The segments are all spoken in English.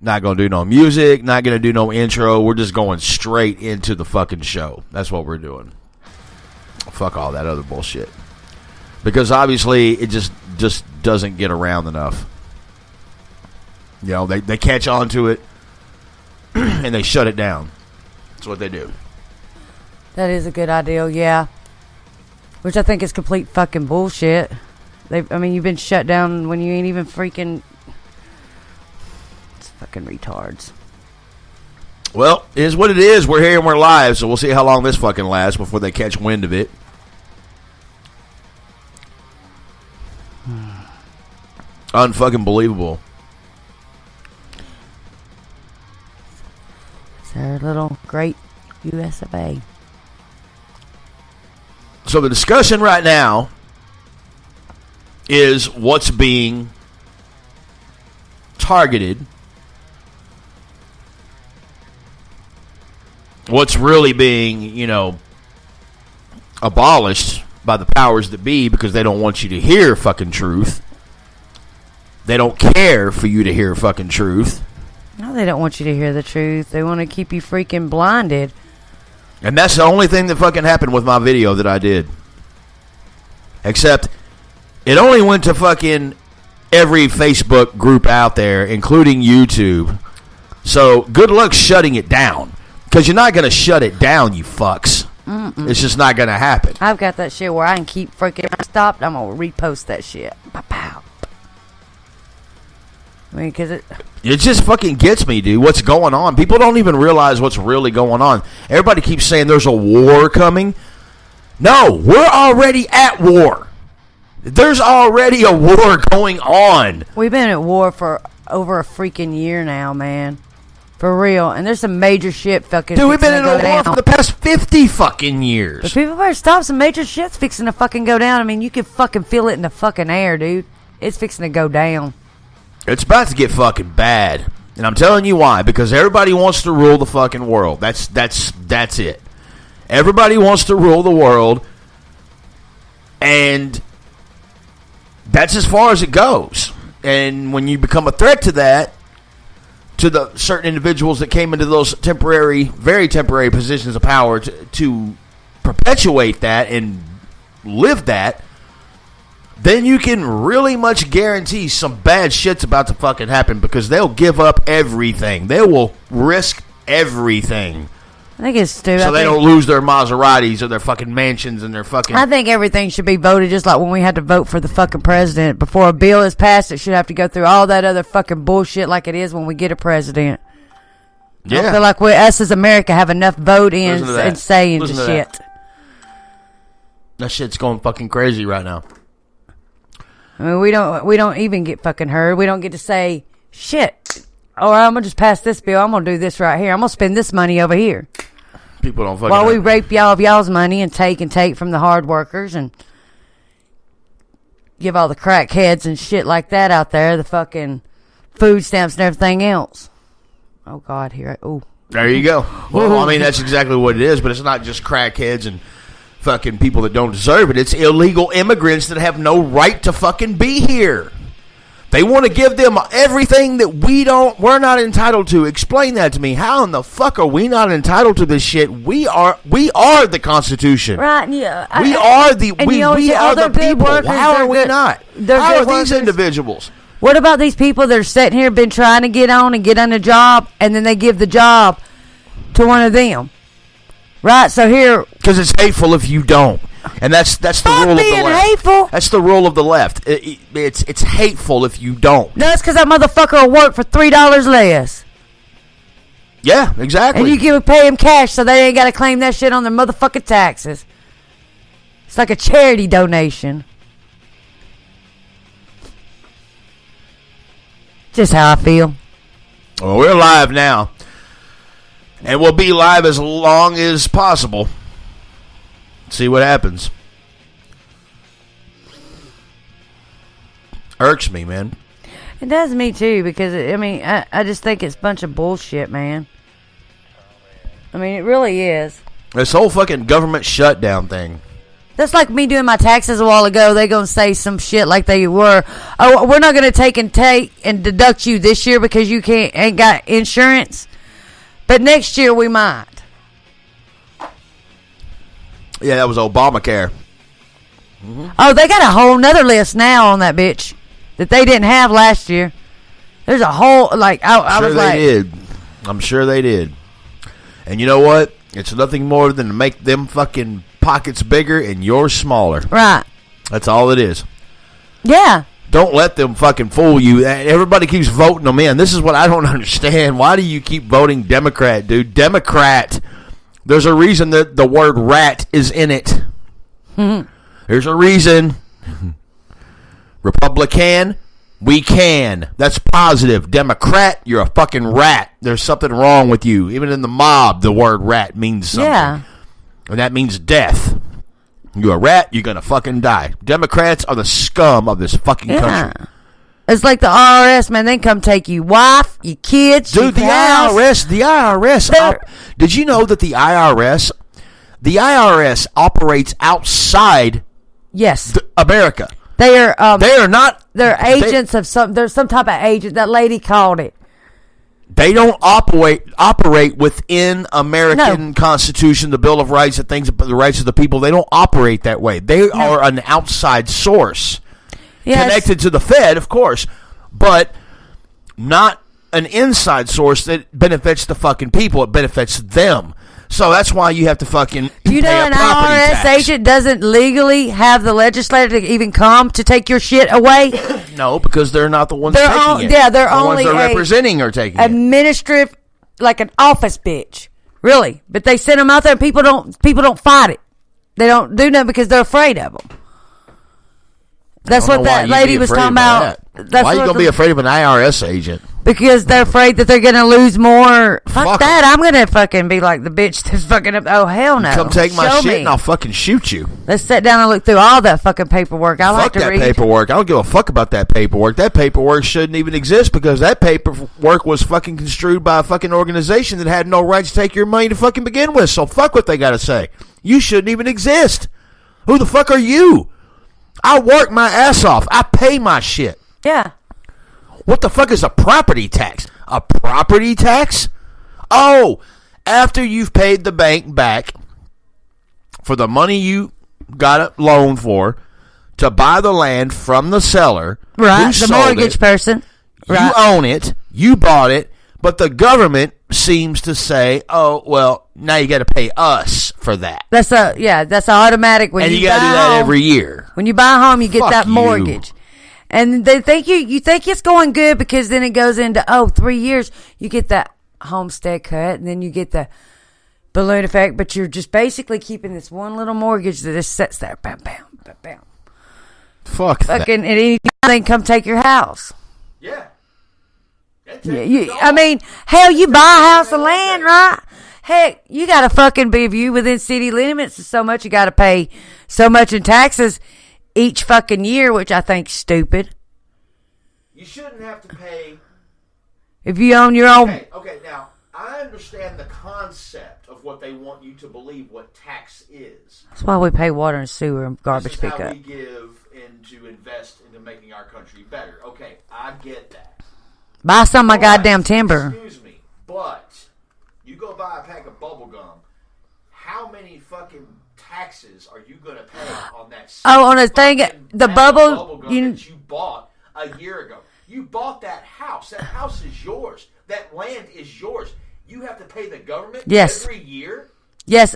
Not going to do no music, not going to do no intro. We're just going straight into the fucking show. That's what we're doing. Fuck all that other bullshit. Because obviously it just doesn't get around enough. You know, they catch on to it and they shut it down. That's what they do. That is a good idea, yeah. Which I think is complete fucking bullshit. You've been shut down when you ain't even freaking... It's fucking retards. Well, it is what it is. We're here and we're live, so we'll see how long this fucking lasts before they catch wind of it. Unfucking believable. It's our little great US of A. So the discussion right now is what's being targeted, what's really being, abolished by the powers that be because they don't want you to hear fucking truth. They don't care for you to hear fucking truth. No, they don't want you to hear the truth. They want to keep you freaking blinded. And that's the only thing that fucking happened with my video that I did. Except, it only went to fucking every Facebook group out there, including YouTube. So, good luck shutting it down. Because you're not going to shut it down, you fucks. Mm-mm. It's just not going to happen. I've got that shit where I can keep freaking stopped. I'm going to repost that shit. Pow. Because it just fucking gets me, dude. What's going on? People don't even realize what's really going on. Everybody keeps saying there's a war coming. No, we're already at war. There's already a war going on. We've been at war for over a freaking year now, man. For real. And there's some major shit fucking dude, we've been in a war for the past 50 fucking years. But people better stop. Some major shit's fixing to fucking go down. You can fucking feel it in the fucking air, dude. It's fixing to go down. It's about to get fucking bad. And I'm telling you why. Because everybody wants to rule the fucking world. That's it. Everybody wants to rule the world. And that's as far as it goes. And when you become a threat to that, to the certain individuals that came into those temporary, very temporary positions of power to perpetuate that and live that, then you can really much guarantee some bad shit's about to fucking happen because they'll give up everything. They will risk everything. I think it's stupid. So they don't lose their Maseratis or their fucking mansions and their fucking... I think everything should be voted just like when we had to vote for the fucking president. Before a bill is passed, it should have to go through all that other fucking bullshit like it is when we get a president. Yeah. I feel like us as America have enough vote in and say into shit. That shit's going fucking crazy right now. We don't even get fucking heard. We don't get to say shit. Or I'm gonna just pass this bill. I'm gonna do this right here. I'm gonna spend this money over here. People don't fucking... While we rape y'all of y'all's money and take from the hard workers and give all the crackheads and shit like that out there the fucking food stamps and everything else. Oh God, there you go. Well, that's exactly what it is. But it's not just crackheads and fucking people that don't deserve it. It's illegal immigrants that have no right to fucking be here. They want to give them everything that we're not entitled to. Explain that to me. How in the fuck are we not entitled to this shit? We are the Constitution. Right, yeah. We are the people. How are we not? How are these individuals? What about these people that are sitting here, been trying to get on a job, and then they give the job to one of them? Right, so here... Because it's hateful if you don't. And that's the rule of the left. Hateful. That's the rule of the left. It's hateful if you don't. No, it's because that motherfucker will work for $3 less. Yeah, exactly. And you pay him cash so they ain't got to claim that shit on their motherfucking taxes. It's like a charity donation. Just how I feel. Well, we're live now. And we'll be live as long as possible. See what happens. Irks me, man. It does me too, because I just think it's a bunch of bullshit, man. It really is. This whole fucking government shutdown thing. That's like me doing my taxes a while ago. They gonna say some shit like they were. Oh, we're not gonna take and deduct you this year because you ain't got insurance, but next year we might. Yeah, that was Obamacare. Mm-hmm. Oh, they got a whole nother list now on that bitch that they didn't have last year. There's a whole I was like, did. I'm sure they did. And you know what? It's nothing more than to make them fucking pockets bigger and yours smaller. Right. That's all it is. Yeah. Don't let them fucking fool you. Everybody keeps voting them in. This is what I don't understand. Why do you keep voting Democrat, dude? Democrat. There's a reason that the word rat is in it. Mm-hmm. There's a reason. Republican, we can. That's positive. Democrat, you're a fucking rat. There's something wrong with you. Even in the mob, the word rat means something. Yeah. And that means death. You're a rat, you're going to fucking die. Democrats are the scum of this fucking country. It's like the IRS, man. They come take you wife, your kids, dude, your house. The IRS. Did you know that the IRS operates outside America? They are not. They're agents of some. There's some type of agent. That lady called it. They don't operate within American Constitution, the Bill of Rights, the rights of the people. They don't operate that way. They are an outside source, connected to the Fed, of course, but not an inside source that benefits the fucking people. It benefits them. So that's why you have to fucking Do you know an IRS agent doesn't legally have the legislator to even come to take your shit away? No, because they're not the ones taking it. Yeah, they're only ones they're representing are taking administrative, like an office bitch, really. But they send them out there, and people don't fight it. They don't do nothing because they're afraid of them. That's what that lady was talking about. Why are you going to be afraid of an IRS agent? Because they're afraid that they're going to lose more. Fuck that. I'm going to fucking be like the bitch that's fucking up. Oh, hell no. Come take my shit and I'll fucking shoot you. Let's sit down and look through all that fucking paperwork. I like to read. Fuck that paperwork. I don't give a fuck about that paperwork. That paperwork shouldn't even exist because that paperwork was fucking construed by a fucking organization that had no right to take your money to fucking begin with. So fuck what they got to say. You shouldn't even exist. Who the fuck are you? I work my ass off. I pay my shit. Yeah. What the fuck is a property tax? A property tax? Oh, after you've paid the bank back for the money you got a loan for to buy the land from the seller. Right, the mortgage person. Right. You own it. You bought it. But the government seems to say, oh, well, now you got to pay us for that. That's automatic. And you got to do that every year. When you buy a home, you get that mortgage. And they think you think it's going good because then it goes into 3 years. You get that homestead cut, and then you get the balloon effect. But you're just basically keeping this one little mortgage that just sits there. Bam, bam, bam, bam. Fuck that. Fucking, at any time they can come take your house. Yeah. I mean, hell, you buy a house of land, right? Heck, you got to fucking be viewed within city limits. So much you got to pay so much in taxes each fucking year, which I think's stupid. You shouldn't have to pay. If you own your own. Okay, now, I understand the concept of what they want you to believe what tax is. That's why we pay water and sewer and garbage pickup. This is how we give and to invest into making our country better. Okay, I get that. Buy some of my goddamn timber. Excuse me, but you go buy a pack of bubble gum. How many fucking taxes are you going to pay on that? On a thing, the bubble that you bought a year ago. You bought that house. That house is yours. That land is yours. You have to pay the government every year. Yes.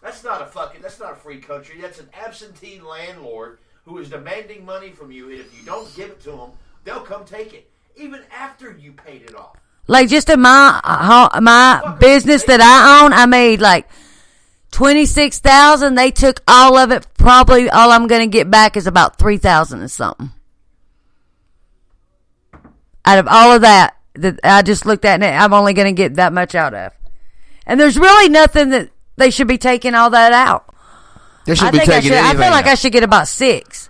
That's not a free country. That's an absentee landlord who is demanding money from you, and if you don't give it to them, they'll come take it. Even after you paid it off. Like just in my business that I own, I made like $26,000. They took all of it. Probably all I'm going to get back is about $3,000 or something. Out of all of that I just looked at, and I'm only going to get that much out of. And there's really nothing that they should be taking all that out. They should be taking anything. I feel like I should get about 6.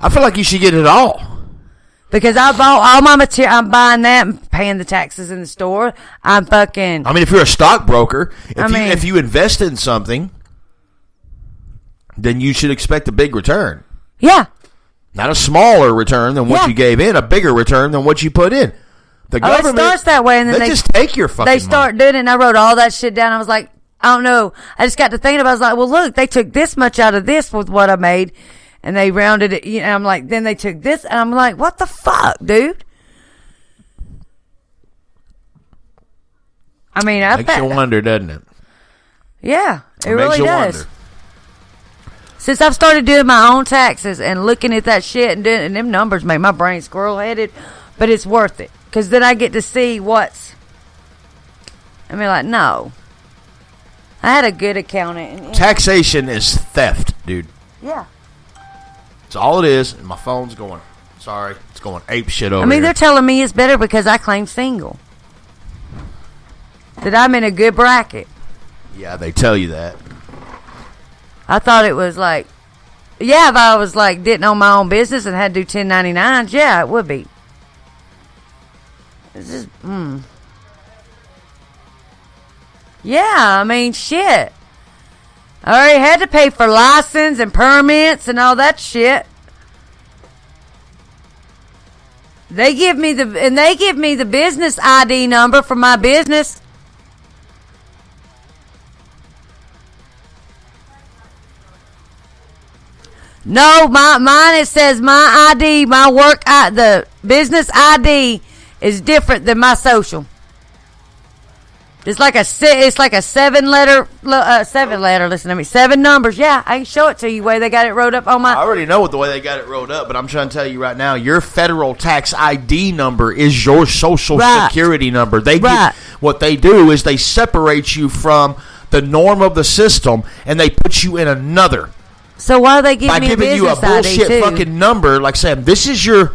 I feel like you should get it all. Because I bought all my material, I'm buying that and paying the taxes in the store. I'm fucking. I mean, if you're a stockbroker, if you invest in something, then you should expect a big return. Yeah. Not a smaller return than what you gave in, a bigger return than what you put in. The government it starts that way, and then they just take your fucking They start doing it, and I wrote all that shit down. I was like, I don't know. I just got to thinking about it. I was like, well, look, they took this much out of this with what I made, and they rounded it. You know, I'm like, then they took this, and I'm like, what the fuck, dude? I mean, I makes you wonder, doesn't it? Yeah, it makes really you does. wonder. Since I've started doing my own taxes and looking at that shit and them numbers make my brain squirrel-headed, but it's worth it. Because then I get to see what's... I mean, like, no. I had a good accountant. Taxation is theft, dude. Yeah. It's all it is, and my phone's going... Sorry, it's going ape shit over I mean, here. they're telling me it's better because I claim single. That I'm in a good bracket. Yeah, they tell you that. I thought it was like, yeah, if I was like didn't own my own business and had to do 1099s, yeah, it would be. It's just, yeah, I mean, shit. I already had to pay for license and permits and all that shit. They give me the business ID number for my business. No, mine it says my ID, my work, the business ID is different than my social. It's like a 7 letter. Listen to me, 7 numbers. Yeah, I can show it to you. Way they got it wrote up on my. I already know what the way they got it wrote up, but I'm trying to tell you right now, your federal tax ID number is your social security number. They get, what they do is they separate you from the norm of the system and they put you in another. So why do they give me a giving you a bullshit ID fucking number, like saying this is your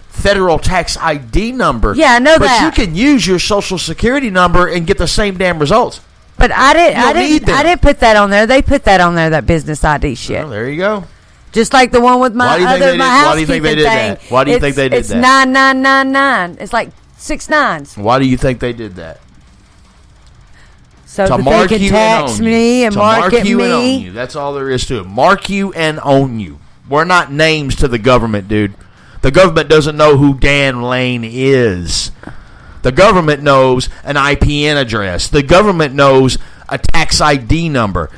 federal tax ID number. Yeah, I know but that. But you can use your social security number and get the same damn results. But I didn't put that on there. They put that on there, that business ID shit. Well, there you go. Just like the one with my housekeeping thing. Why do you think they did that? Why do you think they did that? It's 9999. It's like 6 nines. Why do you think they did that? So that they can tax me and market you me. And own you. That's all there is to it. Mark you and own you. We're not names to the government, dude. The government doesn't know who Dan Lane is. The government knows an IPN address. The government knows a tax ID number.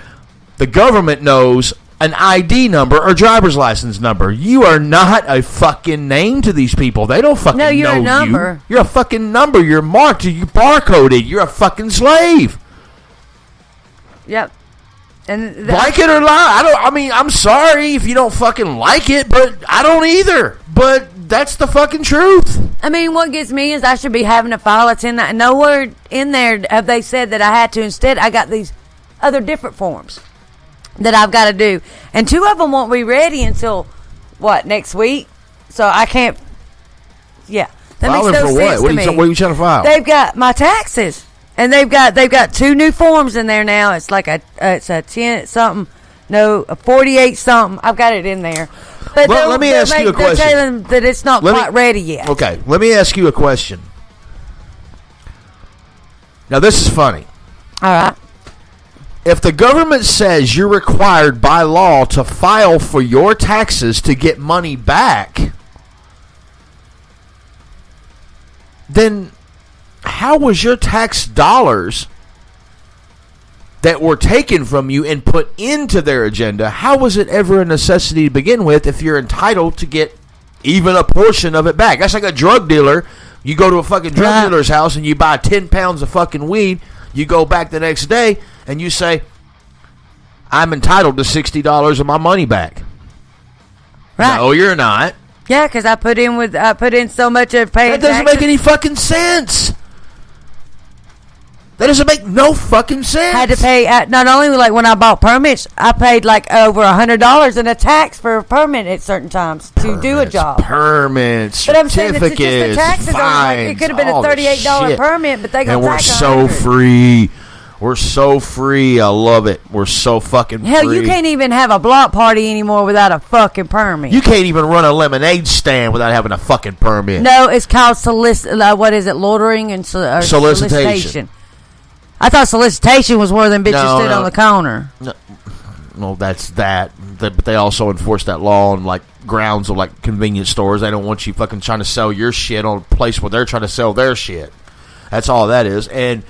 The government knows an ID number or driver's license number. You are not a fucking name to these people. They don't fucking know you. No, you're a number. You're a fucking number. You're marked. You're barcoded. You're a fucking slave. Yep. And like it or not, I'm sorry if you don't fucking like it, but I don't either. But that's the fucking truth. I mean, what gets me is I should be having to file a 10. Nowhere in there have they said that I had to. Instead, I got these other different forms that I've got to do. And 2 of them won't be ready until, next week? So I can't, that Filing makes no for sense what? to me. What are you trying to file? They've got my taxes. And they've got 2 new forms in there now. It's like a 10 something, a 48 something. I've got it in there. But let me ask you a question. They're telling them that it's not quite ready yet. Okay, let me ask you a question. Now this is funny. All right. If the government says you're required by law to file for your taxes to get money back, then how was your tax dollars that were taken from you and put into their agenda, how was it ever a necessity to begin with if you're entitled to get even a portion of it back? That's like a drug dealer. You go to a fucking drug dealer's house and you buy 10 pounds of fucking weed. You go back the next day and you say, I'm entitled to $60 of my money back. Right. No, you're not. Yeah, because I put in so much of paying That doesn't taxes. make any fucking sense. That doesn't make no fucking sense. I had to pay, not only like when I bought permits, I paid like over $100 in a tax for a permit at certain times to do a job. Permits, but I'm saying that just the certificates, taxes fines, it could have been a $38 permit, but they got and we're tax so free. We're so free. I love it. We're so fucking free. Hell, you can't even have a block party anymore without a fucking permit. You can't even run a lemonade stand without having a fucking permit. No, it's called what is it? Loitering and solicitation. I thought solicitation was where them bitches stood on the corner. No. well, that's that. But they also enforce that law on like grounds of like convenience stores. They don't want you fucking trying to sell your shit on a place where they're trying to sell their shit. That's all that is. And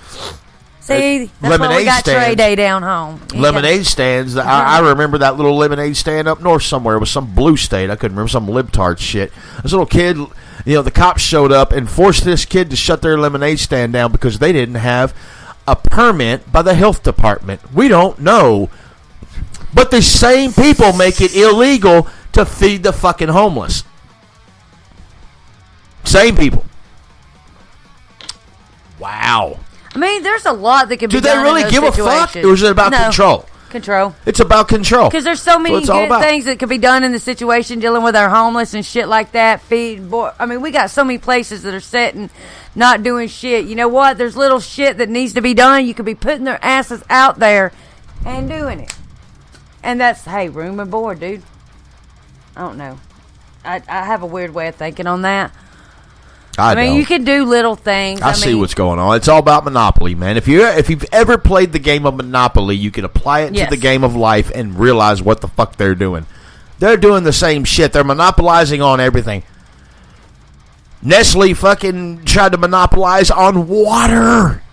see, that's why we got Trade Day down home. Lemonade stands. I remember that little lemonade stand up north somewhere. It was some blue state. I couldn't remember, some libtard shit. This little kid, the cops showed up and forced this kid to shut their lemonade stand down because they didn't have a permit by the health department. We don't know. But the same people make it illegal to feed the fucking homeless. Same people. Wow. I mean, there's a lot that can be done. Do they really give a fuck? Or is it about control? Control. It's about control. Because there's so many good things that could be done in the situation dealing with our homeless and shit like that. I mean, we got so many places that are sitting, not doing shit. You know what? There's little shit that needs to be done. You could be putting their asses out there and doing it. And that's, hey, room and board, dude. I don't know. I have a weird way of thinking on that. I mean, you can do little things. I see what's going on. It's all about Monopoly, man. If you've ever played the game of Monopoly, you can apply it to the game of life and realize what the fuck they're doing. They're doing the same shit. They're monopolizing on everything. Nestle fucking tried to monopolize on water.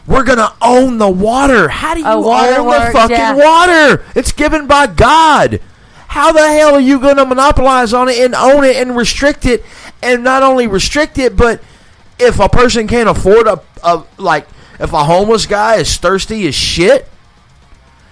We're going to own the water. How do you own the fucking water? It's given by God. How the hell are you going to monopolize on it and own it and restrict it? And not only restrict it, but if a person can't afford if a homeless guy is thirsty as shit,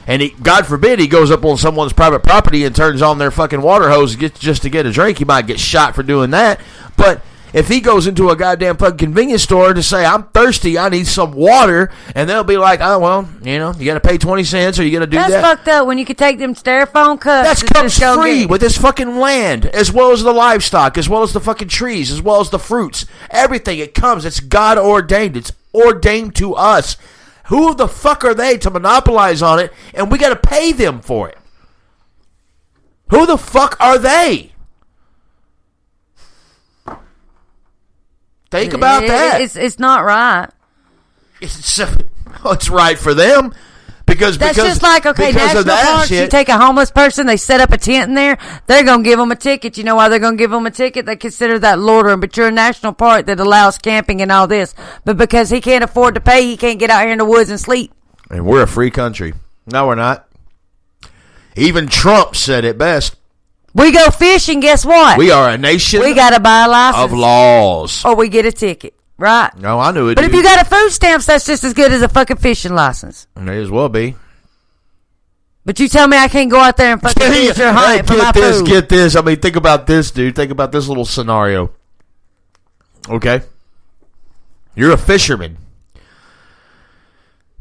and God forbid he goes up on someone's private property and turns on their fucking water hose just to get a drink, he might get shot for doing that. But if he goes into a goddamn fucking convenience store to say, I'm thirsty, I need some water, and they'll be like, oh, well, you got to pay 20 cents or you got to do that. That's fucked up when you could take them styrofoam cups. That comes free with this fucking land, as well as the livestock, as well as the fucking trees, as well as the fruits. Everything, it comes. It's God ordained. It's ordained to us. Who the fuck are they to monopolize on it, and we got to pay them for it? Who the fuck are they? Think about that. It's not right. It's right for them because just like national parks. You take a homeless person, they set up a tent in there. They're gonna give them a ticket. You know why they're gonna give them a ticket? They consider that loitering. But you're a national park that allows camping and all this. But because he can't afford to pay, he can't get out here in the woods and sleep. And we're a free country. No, we're not. Even Trump said it best. We go fishing, guess what? We are a nation. We got to buy a license. Of laws. Or we get a ticket, right? No, I knew it. But if you got a food stamps, that's just as good as a fucking fishing license. May as well be. But you tell me I can't go out there and fucking fish or hunt for my food. Get this. I mean, think about this, dude. Think about this little scenario. Okay? You're a fisherman.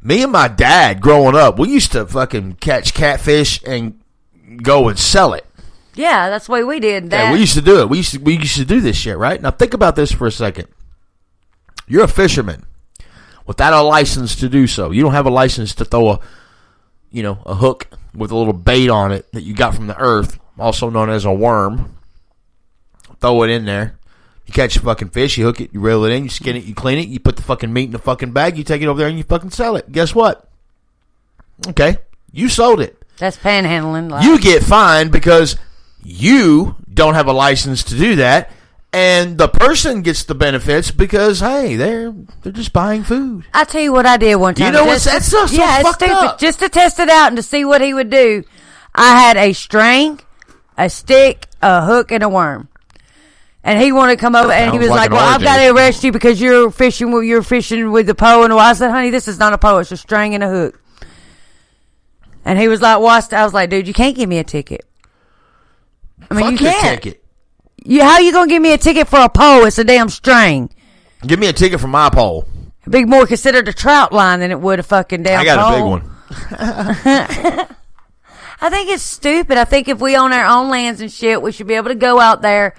Me and my dad, growing up, we used to fucking catch catfish and go and sell it. Yeah, that's the way we did that. Yeah, we used to do it. We used to do this shit, right? Now think about this for a second. You're a fisherman without a license to do so. You don't have a license to throw a hook with a little bait on it that you got from the earth, also known as a worm. Throw it in there. You catch a fucking fish, you hook it, you reel it in, you skin it, you clean it, you put the fucking meat in the fucking bag, you take it over there and you fucking sell it. Guess what? Okay, you sold it. That's panhandling. You get fined because you don't have a license to do that, and the person gets the benefits because, hey, they're just buying food. I tell you what I did one time. You know what? That's so fucked stupid. up. Just to test it out and to see what he would do, I had a string, a stick, a hook, and a worm. And he wanted to come over, and he was like, well, I've got to arrest you because you're fishing with the pole. And I said, honey, this is not a pole. It's a string and a hook. And he was like, I was like, dude, you can't give me a ticket. I mean, you can't. Ticket. How you going to give me a ticket for a pole? It's a damn string. Give me a ticket for my pole. It'd be more considered a trout line than it would a fucking damn pole. I got a big one. I think it's stupid. I think if we own our own lands and shit, we should be able to go out there.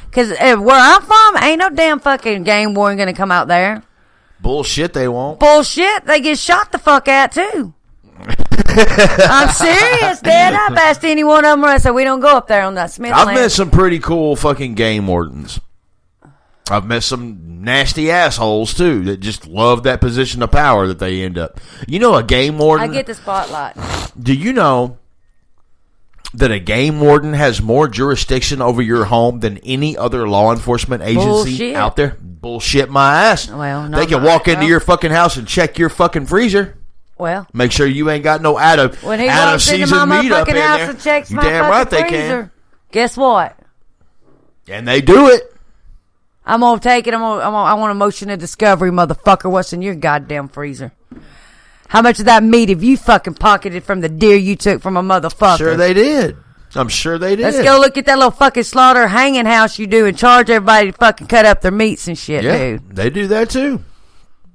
Because where I'm from, ain't no damn fucking game warden going to come out there. Bullshit, they won't. Bullshit, they get shot the fuck at, too. I'm serious, Dad. I've asked any one of them, I said, we don't go up there on that Smith land. I've met some pretty cool fucking game wardens. I've met some nasty assholes, too, that just love that position of power that they end up. You know a game warden? I get the spotlight. Do you know that a game warden has more jurisdiction over your home than any other law enforcement agency out there? Bullshit my ass. Well, they can walk into your fucking house and check your fucking freezer. Well, make sure you ain't got no out of when he walks into my motherfucking house and checks my fucking freezer, guess what? And they do it. I'm gonna take it. I want a motion of discovery, motherfucker. What's in your goddamn freezer? How much of that meat have you fucking pocketed from the deer you took from a motherfucker? Sure they did. I'm sure they did. Let's go look at that little fucking slaughter hanging house you do and charge everybody to fucking cut up their meats and shit, dude. They do that too.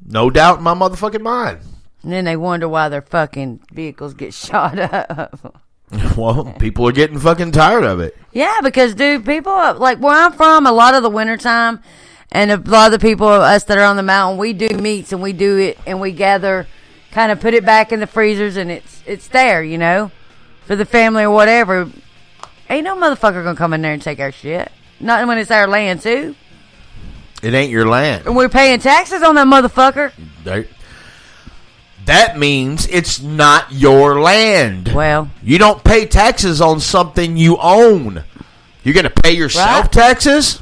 No doubt in my motherfucking mind. And then they wonder why their fucking vehicles get shot up. Well, people are getting fucking tired of it. Yeah, because, dude, people, like where I'm from, a lot of the wintertime, and a lot of the people, us that are on the mountain, we do meats and we do it and we gather, kind of put it back in the freezers and it's there, you know, for the family or whatever. Ain't no motherfucker gonna come in there and take our shit. Not when it's our land, too. It ain't your land. And we're paying taxes on that motherfucker. That means it's not your land. Well, you don't pay taxes on something you own. You're going to pay yourself taxes?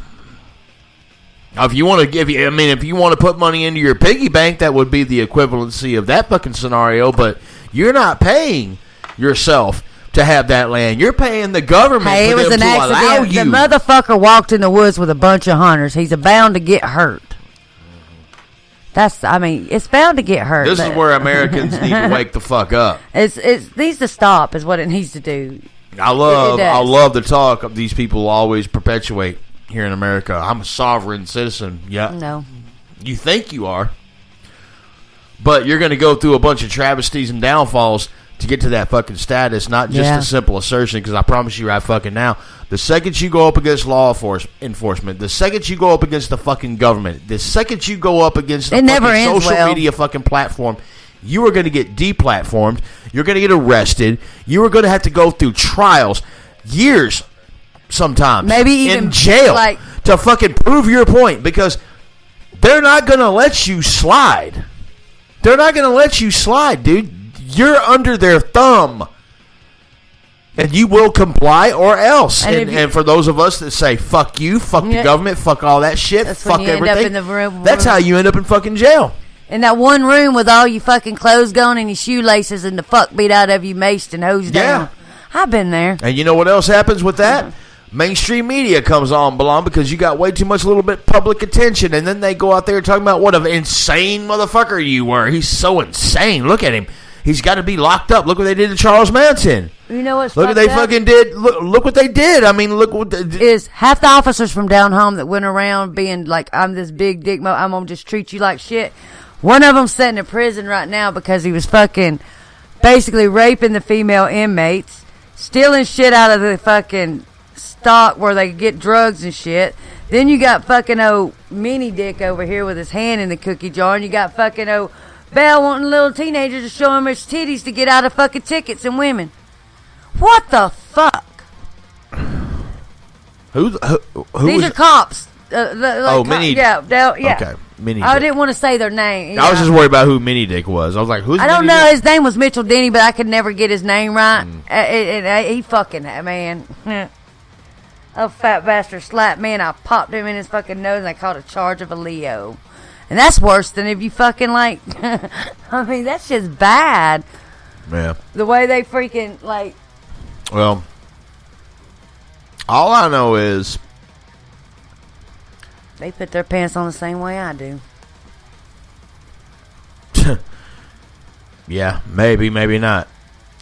If you want to if you want to put money into your piggy bank, that would be the equivalency of that fucking scenario, but you're not paying yourself to have that land. You're paying the government for them to allow you. The motherfucker walked in the woods with a bunch of hunters. He's bound to get hurt. It's bound to get hurt. This is where Americans need to wake the fuck up. It needs to stop is what it needs to do. I love the talk these people always perpetuate here in America. I'm a sovereign citizen. Yeah. No. You think you are. But you're going to go through a bunch of travesties and downfalls to get to that fucking status, not just a simple assertion, because I promise you right fucking now, the second you go up against law enforcement, the second you go up against the fucking government, the second you go up against the fucking social media fucking platform, you are going to get deplatformed, you're going to get arrested, you are going to have to go through trials, years sometimes, maybe even in jail, to fucking prove your point, because they're not going to let you slide. They're not going to let you slide, dude. You're under their thumb, and you will comply or else. And for those of us that say, fuck you, fuck the government, fuck all that shit, fuck everything, that's how you end up in fucking jail. In that one room with all your fucking clothes gone and your shoelaces and the fuck beat out of you, maced and hosed down. I've been there. And you know what else happens with that? Mainstream media comes on belong because you got way too much little bit public attention, and then they go out there talking about what an insane motherfucker you were. He's so insane. Look at him. He's got to be locked up. Look what they did to Charles Manson. You know what's look what they fucking did. Look what they did. I mean, look what is half the officers from down home that went around being like, I'm this big dick. I'm gonna just treat you like shit. One of them's sitting in prison right now because he was fucking basically raping the female inmates, stealing shit out of the fucking stock where they get drugs and shit. Then you got fucking old mini dick over here with his hand in the cookie jar, and you got fucking old Belle wanting little teenagers to show him his titties to get out of fucking tickets and women. What the fuck? Who These are cops. Mini. Yeah. Okay, Mini. I didn't want to say their name. I was just worried about who Mini Dick was. I was like, who's? I don't know. His name was Mitchell Denny, but I could never get his name right. He fucking man. Oh, fat bastard slapped me, and I popped him in his fucking nose, and I caught a charge of a Leo. And that's worse than if you fucking like. I mean, that's just bad. Yeah. The way they freaking like. Well, all I know is they put their pants on the same way I do. Yeah, maybe not.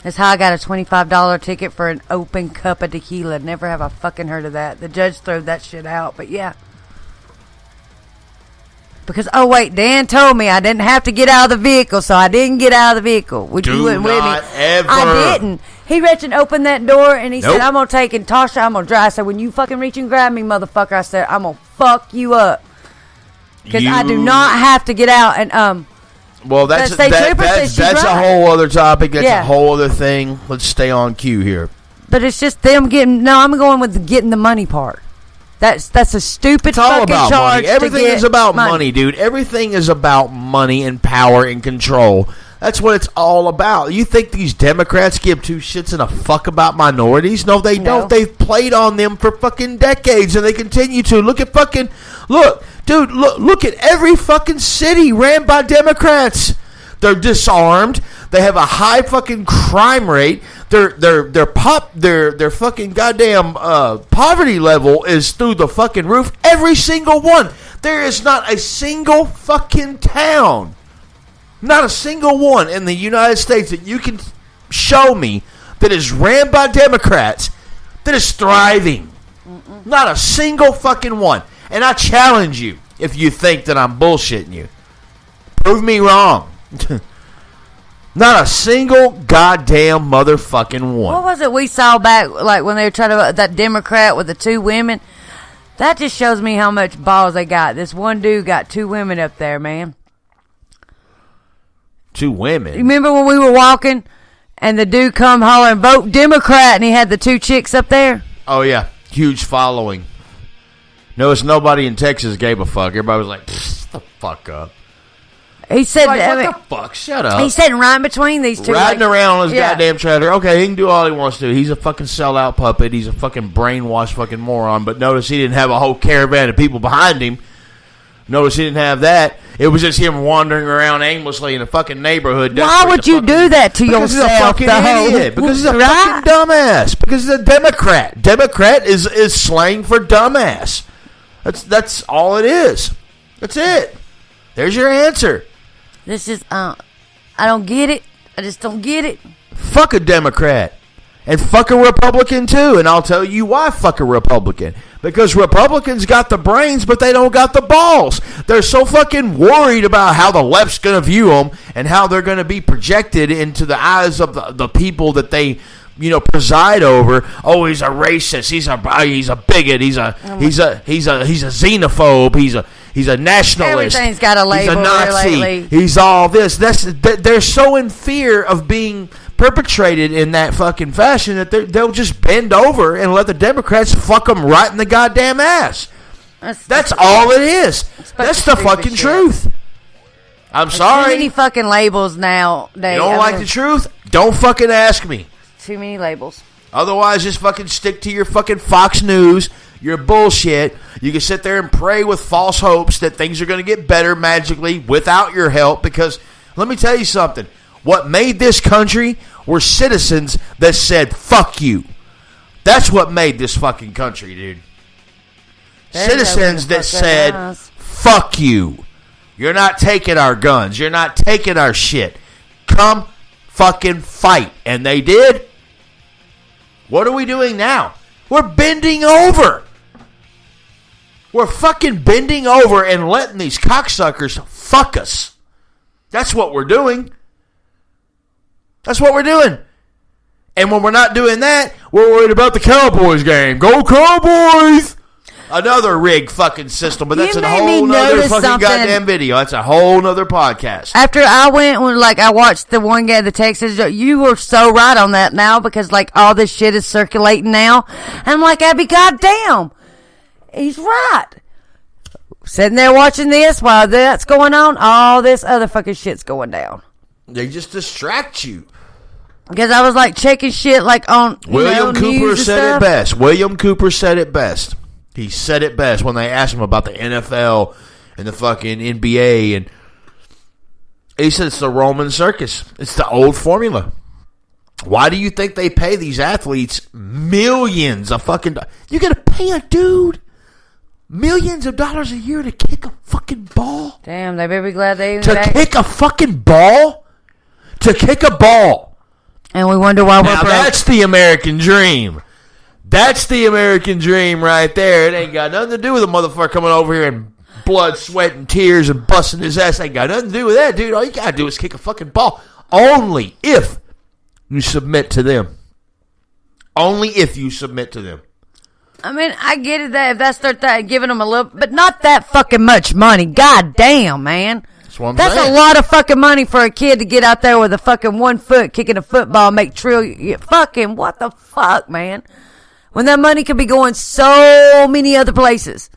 That's how I got a $25 ticket for an open cup of tequila. Never have I fucking heard of that. The judge threw that shit out, but yeah. Because, Dan told me I didn't have to get out of the vehicle, so I didn't get out of the vehicle. With me. Ever. I didn't. He reached and opened that door, and he said, I'm going to take it. Tasha, I'm going to drive. I said, when you fucking reach and grab me, motherfucker, I said, I'm going to fuck you up. Because I do not have to get out. And, well, that's a whole other topic. That's a whole other thing. Let's stay on cue here. But it's just them getting, I'm going with getting the money part. That's a stupid fucking charge. Everything is about money, dude. Everything is about money and power and control. That's what it's all about. You think these Democrats give two shits and a fuck about minorities? No, they don't. They've played on them for fucking decades, and they continue to. Look, dude, look at every fucking city ran by Democrats. They're disarmed. They have a high fucking crime rate. Their fucking goddamn poverty level is through the fucking roof. Every single one. There is not a single fucking town, not a single one in the United States that you can show me that is ran by Democrats that is thriving. Not a single fucking one. And I challenge you, if you think that I'm bullshitting you, prove me wrong. Not a single goddamn motherfucking one. What was it we saw back, like when they were trying to, that Democrat with the two women? That just shows me how much balls they got. This one dude got two women up there, man. Two women? You remember when we were walking and the dude come hollering, vote Democrat, and he had the two chicks up there? Oh, yeah. Huge following. Notice nobody in Texas gave a fuck. Everybody was like, shut the fuck up. He said, like, what the fuck? Shut up. He's sitting right in between these two. Riding around on his goddamn trailer. Okay, he can do all he wants to. He's a fucking sellout puppet. He's a fucking brainwashed fucking moron. But notice he didn't have a whole caravan of people behind him. Notice he didn't have that. It was just him wandering around aimlessly in a fucking neighborhood. Why would you do that to yourself? Because he's a fucking idiot. Because he's a fucking dumbass. Because he's a Democrat. Democrat is slang for dumbass. That's all it is. That's it. There's your answer. This is, I don't get it. I just don't get it. Fuck a Democrat. And fuck a Republican, too. And I'll tell you why fuck a Republican. Because Republicans got the brains, but they don't got the balls. They're so fucking worried about how the left's going to view them and how they're going to be projected into the eyes of the people that they, preside over. Oh, he's a racist. He's a bigot. He's a xenophobe. He's a nationalist. Everything's got a label. He's a Nazi. Lately. He's all this. They're so in fear of being perpetrated in that fucking fashion that they'll just bend over and let the Democrats fuck them right in the goddamn ass. That's all it is. That's the fucking truth. I'm sorry. Too many fucking labels now. You don't like the truth? Don't fucking ask me. Too many labels. Otherwise, just fucking stick to your fucking Fox News, your bullshit. You can sit there and pray with false hopes that things are going to get better magically without your help. Because let me tell you something. What made this country were citizens that said, fuck you. That's what made this fucking country, dude. Citizens that said, fuck you. You're not taking our guns. You're not taking our shit. Come fucking fight. And they did. What are we doing now? We're bending over. We're fucking bending over and letting these cocksuckers fuck us. That's what we're doing. That's what we're doing. And when we're not doing that, we're worried about the Cowboys game. Go Cowboys! Another rigged fucking system, but that's a whole nother fucking goddamn video. That's a whole nother podcast. After I went, I watched the one guy, the Texas, you were so right on that now because, all this shit is circulating now. And I'm like, Abby, goddamn. He's right. Sitting there watching this while that's going on, all this other fucking shit's going down. They just distract you. Because I was, checking shit, on, William Cooper news said it best. William Cooper said it best. He said it best when they asked him about the NFL and the fucking NBA. And he said it's the Roman circus. It's the old formula. Why do you think they pay these athletes millions of fucking dollars? You got to pay a dude millions of dollars a year to kick a fucking ball? Damn, they better be glad they... kick a fucking ball? To kick a ball. And we wonder why we're broke. That's the American dream. That's the American dream right there. It ain't got nothing to do with a motherfucker coming over here and blood, sweat, and tears and busting his ass. Ain't got nothing to do with that, dude. All you gotta do is kick a fucking ball. Only if you submit to them. Only if you submit to them. I mean, I get it that if that's their giving them a little, but not that fucking much money. God damn, man. That's a lot of fucking money for a kid to get out there with a fucking 1 foot kicking a football, make trillion. Fucking what the fuck, man? When that money could be going so many other places.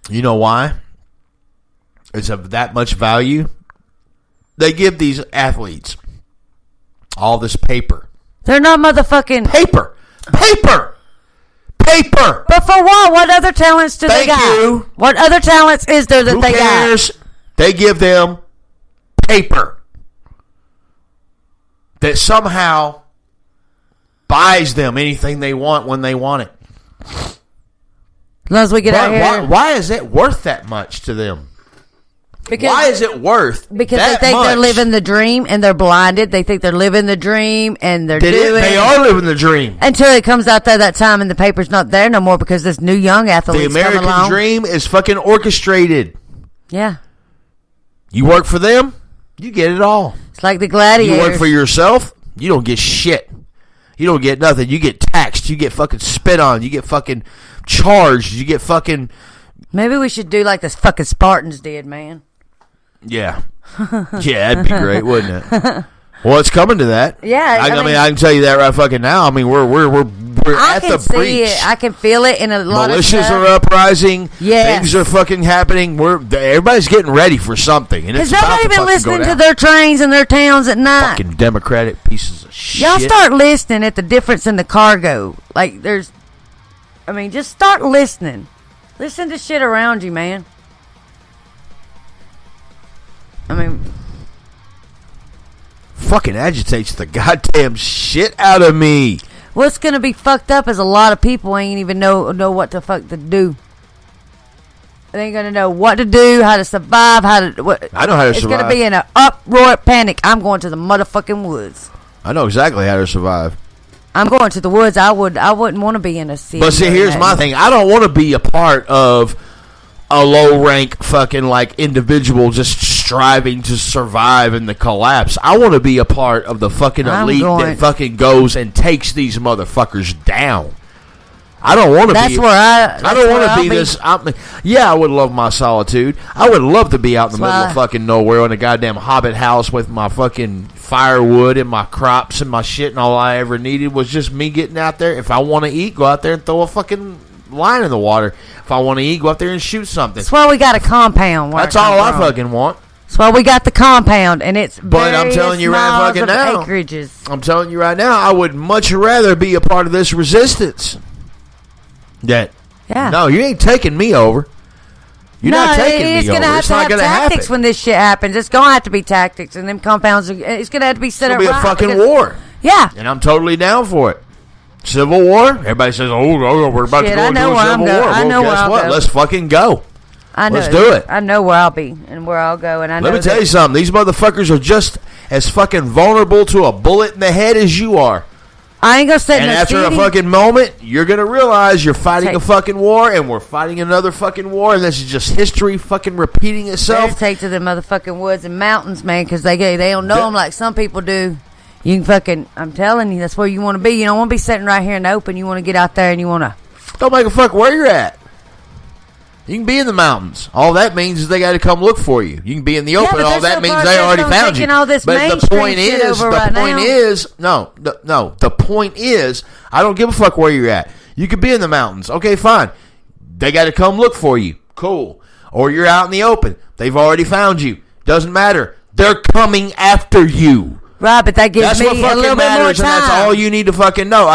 You know why? It's of that much value they give these athletes all this paper. They're not motherfucking... Paper! But for what? What other talents do they got? Thank you. What other talents is there that Who they cares? got? They give them paper that somehow buys them anything they want when they want it. As long as we get out here. Why is it worth that much to them? Why is it worth Because that they think much? they're living the dream and they're blinded. They think they're living the dream and they're doing They are living the dream. until it comes out there that time and the paper's not there no more because this new young athlete's The American come along. dream is fucking orchestrated. Yeah. You work for them, you get it all. It's like the gladiators. You work for yourself, you don't get shit. You don't get nothing. You get taxed. You get fucking spit on. You get fucking charged. You get fucking... Maybe we should do like the fucking Spartans did, man. Yeah. Yeah, that'd be great, wouldn't it? Well, it's coming to that. Yeah, I mean, I can tell you that right fucking now. I mean, we're I at can the see breach. it. I can feel it in a lot of Militias stuff. are uprising. Yes. Things are fucking happening. Everybody's getting ready for something, and it's Because about nobody to been fucking listening go to down. their trains and their towns at night. Fucking Democratic pieces of shit. Y'all start listening at the difference in the cargo. Like, just start listening. Listen to shit around you, man. I mean, fucking agitates the goddamn shit out of me. what's gonna be fucked up is a lot of people ain't even know what the fuck to do. They ain't gonna know what to do, how to survive, what. I know how to survive. It's gonna be in an uproar, panic. I'm going to the motherfucking woods. I know exactly how to survive. I'm going to the woods. I wouldn't want to be in a city. But see, here's my thing. I don't want to be a part of a low rank fucking like individual just striving to survive in the collapse. I want to be a part of the fucking elite that fucking goes and takes these motherfuckers down. I don't want to be. I don't want to be this. I would love my solitude. I would love to be out in the middle of fucking nowhere in a goddamn hobbit house with my fucking firewood and my crops and my shit, and all I ever needed was just me getting out there. If I want to eat, go out there and throw a fucking line in the water. If I want to eat, go out there and shoot something. That's why we got a compound. That's all I fucking want. That's why we got the compound, and it's but I'm telling you right fucking now. Acreages. I'm telling you right now, I would much rather be a part of this resistance. No, you ain't taking me over. You're not taking me over. It's not going to happen. Tactics when this shit happens. It's going to have to be tactics, and them compounds. It's going to have to be set up. It's going to be a fucking war. Yeah, and I'm totally down for it. Civil war. Everybody says, "Oh, we're about to go into a civil war." Well, guess what? Let's fucking go. Let's do it. I know where I'll be and where I'll go, and Let me tell you something. These motherfuckers are just as fucking vulnerable to a bullet in the head as you are. I ain't gonna sit in And a after city. a fucking moment, you're gonna realize you're fighting a fucking war, and we're fighting another fucking war, and this is just history fucking repeating itself. Better take to the motherfucking woods and mountains, man, because they don't know them like some people do. You can fucking, I'm telling you, that's where you want to be. You don't want to be sitting right here in the open. You want to get out there and you want to. Don't make a fuck where you're at. You can be in the mountains. All that means is they got to come look for you. You can be in the open. All that means they already found you. All this but the point is, the point is, I don't give a fuck where you're at. You could be in the mountains. Okay, fine. They got to come look for you. Cool. Or you're out in the open. They've already found you. Doesn't matter. They're coming after you. Right, but that gives me a little bit more time. And that's all you need to fucking know.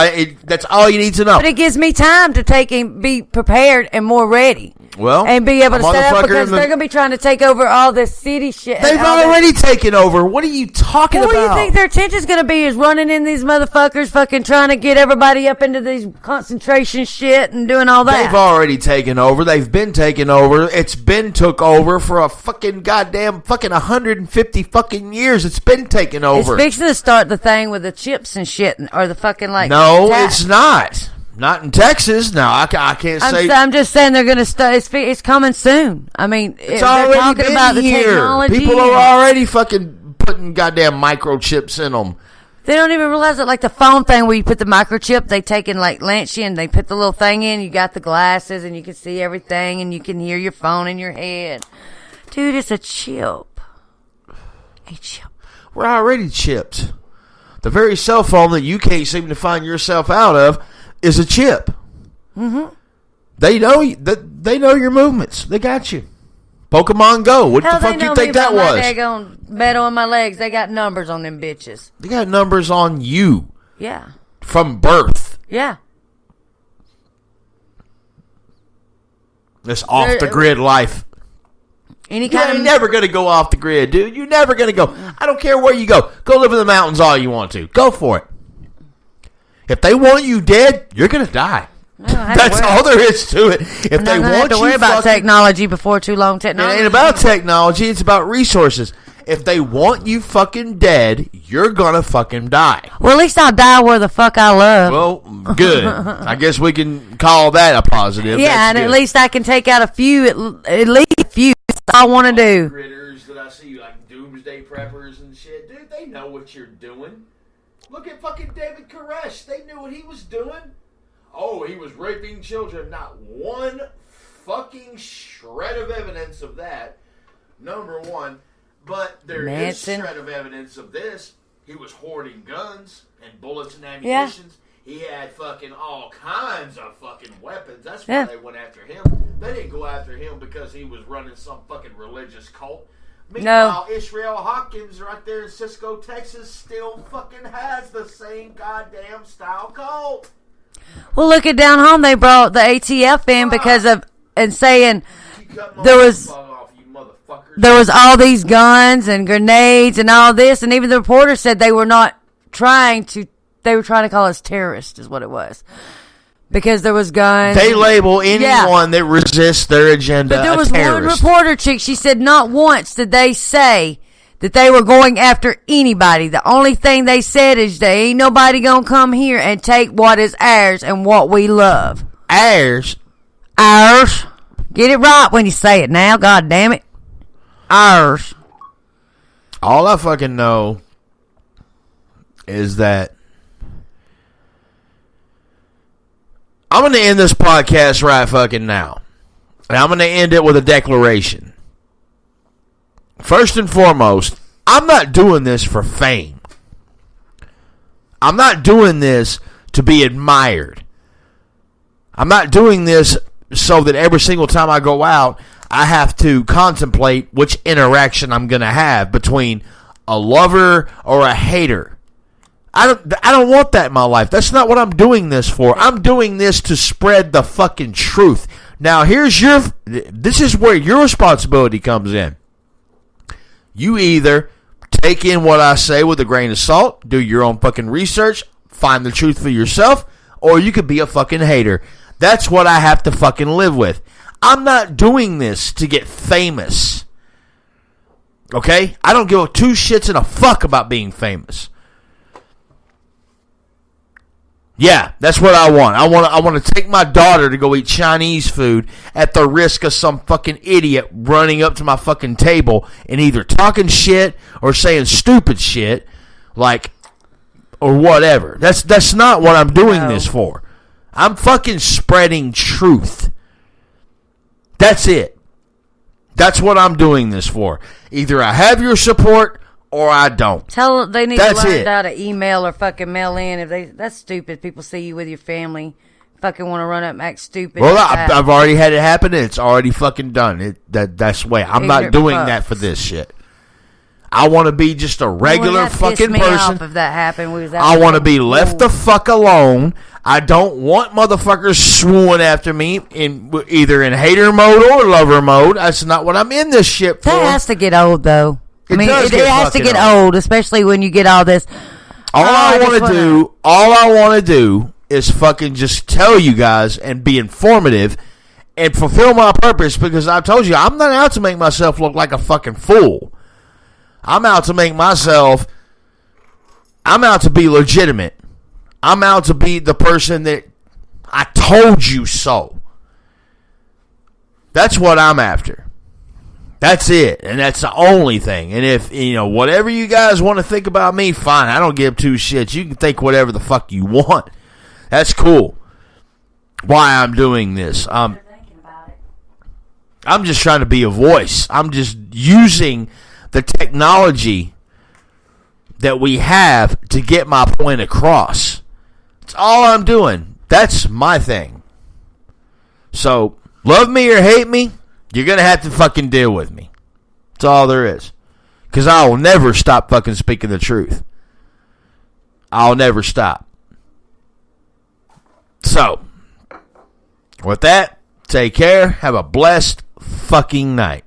That's all you need to know. But it gives me time to take and be prepared and more ready. Well, and be able to set up because they're going to be trying to take over all this city shit. They've already taken over. What are you talking about? What do you think their attention's going to be is running in these motherfuckers fucking trying to get everybody up into these concentration shit and doing all that? They've already taken over. They've been taken over. It's been took over for a fucking goddamn fucking 150 fucking years. It's been taken over. It's fixing to start the thing with the chips and shit or the fucking like. No, it's not. Not in Texas. No, I can't say. I'm just saying they're going to start. It's coming soon. I mean, it's already talking been about the here. technology. People are already fucking putting goddamn microchips in them. They don't even realize it. Like the phone thing where you put the microchip, they take and like lynch you and they put the little thing in. You got the glasses and you can see everything and you can hear your phone in your head. Dude, it's a chip. A chip. We're already chipped. The very cell phone that you can't seem to find yourself out of is a chip. Mm-hmm. They know your movements. They got you. Pokemon Go. What Hell, the fuck they you know think me that about was? my daggone metal in my legs. They got numbers on them bitches. They got numbers on you Yeah. from birth. Yeah. This off the grid life. Any kind You're of never going to go off the grid, dude. You're never going to go. I don't care where you go. Go live in the mountains all you want to. Go for it. If they want you dead, you're going to die. That's all there is to it. If they want have to you worry about technology before too long. Technology. It ain't about technology. It's about resources. If they want you fucking dead, you're going to fucking die. Well, at least I'll die where the fuck I love. Well, good. I guess we can call that a positive. Yeah, That's and good. at least I can take out a few, at least a few. That's all I want to do. Critters that I see, like doomsday preppers and shit, dude, they know what you're doing. Look at fucking David Koresh. They knew what he was doing. Oh, he was raping children. Not one fucking shred of evidence of that. Number one. But there is a shred of evidence of this. He was hoarding guns and bullets and ammunition. Yeah. He had fucking all kinds of fucking weapons. That's why they went after him. They didn't go after him because he was running some fucking religious cult. Meanwhile, Israel Hawkins right there in Cisco, Texas still fucking has the same goddamn style cult. Well, look at down home. They brought the ATF in because of, and saying there was all these guns and grenades and all this, and even the reporter said they were trying to call us terrorists, is what it was. Because there was guns. They label anyone that resists their agenda but there a was terrorist. one reporter chick, she said not once did they say that they were going after anybody. The only thing they said is there ain't nobody gonna come here and take what is ours and what we love. Ours? Ours. Get it right when you say it now, god damn it. Ours. All I fucking know is that I'm going to end this podcast right fucking now. And I'm going to end it with a declaration. First and foremost, I'm not doing this for fame. I'm not doing this to be admired. I'm not doing this so that every single time I go out, I have to contemplate which interaction I'm going to have between a lover or a hater. I don't want that in my life. That's not what I'm doing this for. I'm doing this to spread the fucking truth. Now, this is where your responsibility comes in. You either take in what I say with a grain of salt, do your own fucking research, find the truth for yourself, or you could be a fucking hater. That's what I have to fucking live with. I'm not doing this to get famous. Okay? I don't give two shits and a fuck about being famous. Yeah, that's what I want. I want to take my daughter to go eat Chinese food at the risk of some fucking idiot running up to my fucking table and either talking shit or saying stupid shit, like, or whatever. That's not what I'm doing this for. I'm fucking spreading truth. That's it. That's what I'm doing this for. Either I have your support or I don't. Tell they need to learn how to email or fucking mail in. That's stupid. People see you with your family, fucking want to run up and act stupid. Well, I've already had it happen, and it's already fucking done. That's the way. I'm not doing that for this shit. I want to be just a regular fucking person. If that happened, I want to be left the fuck alone. I don't want motherfuckers swooning after me either in hater mode or lover mode. That's not what I'm in this shit for. That has to get old, though. It has to get old, especially when you get all this. All I want to do is fucking just tell you guys and be informative and fulfill my purpose, because I told you I'm not out to make myself look like a fucking fool. I'm out to be legitimate. I'm out to be the person that I told you so. That's what I'm after. That's it, and that's the only thing. And if, whatever you guys want to think about me, fine. I don't give two shits. You can think whatever the fuck you want. That's cool. Why I'm doing this. I'm just trying to be a voice. I'm just using the technology that we have to get my point across. That's all I'm doing. That's my thing. So, love me or hate me, You're going to have to fucking deal with me. That's all there is. Because I will never stop fucking speaking the truth. I'll never stop. So, with that, take care. Have a blessed fucking night.